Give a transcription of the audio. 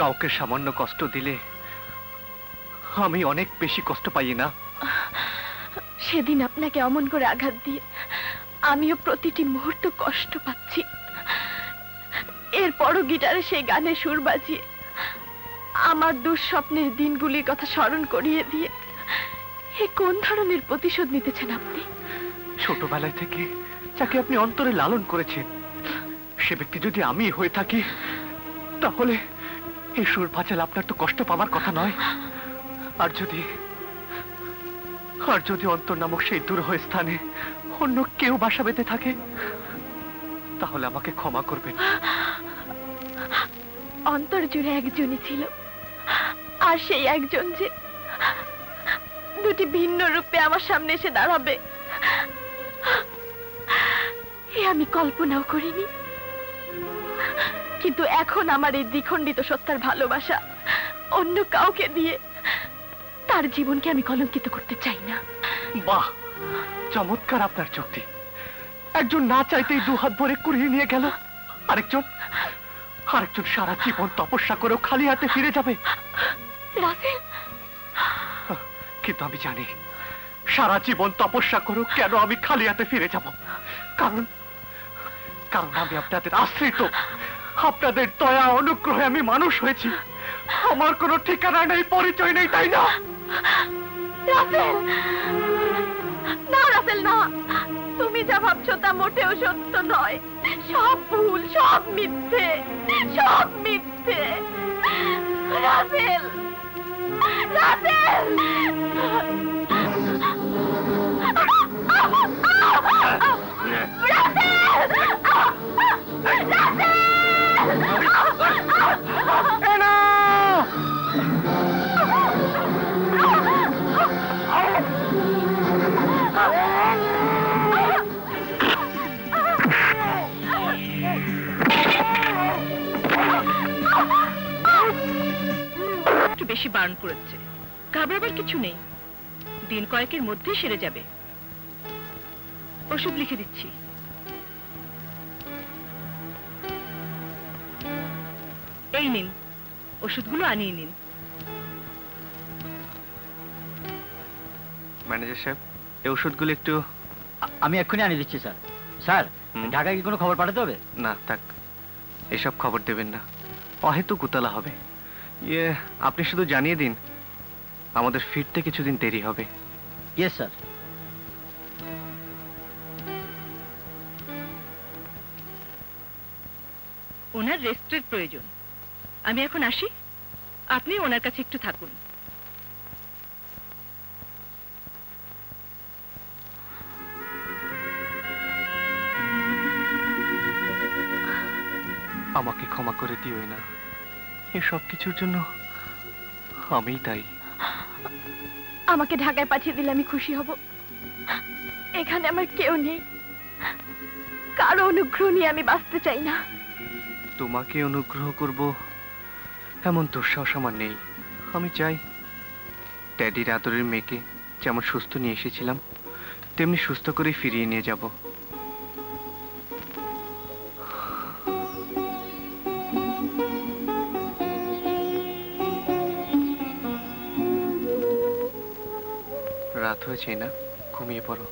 কাউকে সামান্য কষ্ট দিলে আমি অনেক বেশি কষ্ট পাই না? সেদিন আপনাকে অমন করে আঘাত দিয়ে আমিও প্রতিটি মুহূর্ত কষ্ট পাচ্ছি। এরপরও গিটারে সেই গানে সুর বাজিয়ে আমার দুঃস্বপ্নের দিনগুলির কথা স্মরণ করিয়ে দিয়ে এ কোন ধরনের প্রতিশোধ নিতেছেন আপনি? ছোটবেলায় থেকে যাকে আপনি অন্তরে লালন করেছেন সে ব্যক্তি যদি আমি হয়ে থাকি তাহলে এই সুর বাজাল আপনার তো কষ্ট পাওয়ার কথা নয়। আর যদি অন্তর নামক সেই দূরহ স্থানে অন্য কেউ বাসা বেঁধে থাকে তাহলে আমাকে ক্ষমা করবেন। অন্তর জুড়ে একজনই ছিল, আর সেই একজন যে দুটি ভিন্ন রূপে আমার সামনে এসে দাঁড়াবে এ আমি কল্পনাও করিনি। কিন্তু এখন আমার এই দ্বিখণ্ডিত সত্তার ভালোবাসা অন্য কাউকে দিয়ে তার জীবনকে আমি কলঙ্কিত করতে চাই না। বাহ, চমৎকার আপনার যুক্তি। একজন না চাইতেই দুহাত ভরে কুড়িয়ে নিয়ে গেল, আরেকজন সারা জীবন তপস্যা করেও খালি হাতে ফিরে যাবে। রাসেল, কিন্তু আমি জানি সারা জীবন তপস্যা করেও কেন আমি খালি হাতে ফিরে যাব। কারণ আমি আপনাদের আশ্রিত, আপনাদের দয়া অনুগ্রহে আমি মানুষ হয়েছি। আমার কোনো ঠিকানা নেই, পরিচয় নেই, তাই না? রাসেল না, রাসেল না, তুমি যা ভাবছো তা মোটেও সত্য নয়। সব ভুল, সব মিথ্যে, সব মিথ্যে। রাসেল, রাসেল, একটু বেশি বারণ করেছে, ঘাবড়াবার কিছু নেই, দিন কয়েকের মধ্যে সেরে যাবে। ওষুধ লিখে দিচ্ছি। এই নিন, ওষুধগুলো আনিয়ে নিন। ম্যানেজার সাহেব, এই ওষুধগুলো একটু। আমি এক্ষুনি আনিয়ে দিচ্ছি স্যার। স্যার, ঢাকায় কি কোনো খবর পাঠাতে হবে? না থাক, এসব খবর দেবেন না, অহেতুক উতলা হবে। আপনি শুধু জানিয়ে দিন আমাদের ফিরতে কিছুদিন দেরি হবে। Yes sir. ওনার রেস্টের প্রয়োজন, আমি এখন আসি, আপনি ওনার কাছে একটু থাকুন। আমাকে ক্ষমা করে দিও না, এসব কিছুর জন্য আমিই দায়ী। আমাকে ঢাকায় পাঠিয়ে দিলে আমি খুশি হব। এখানে আমার কেউ নেই, কারো অনুগ্রহ নিয়ে আমি বাঁচতে চাই না। তোমাকে অনুগ্রহ করব এমন দুঃসাহস আমার নেই। আমি চাই ড্যাডির আদরের মেয়েকে যেমন সুস্থ নিয়ে এসেছিলাম তেমনি সুস্থ করেই ফিরিয়ে নিয়ে যাব। রাত হয়েছে না, ঘুমিয়ে পড়ো।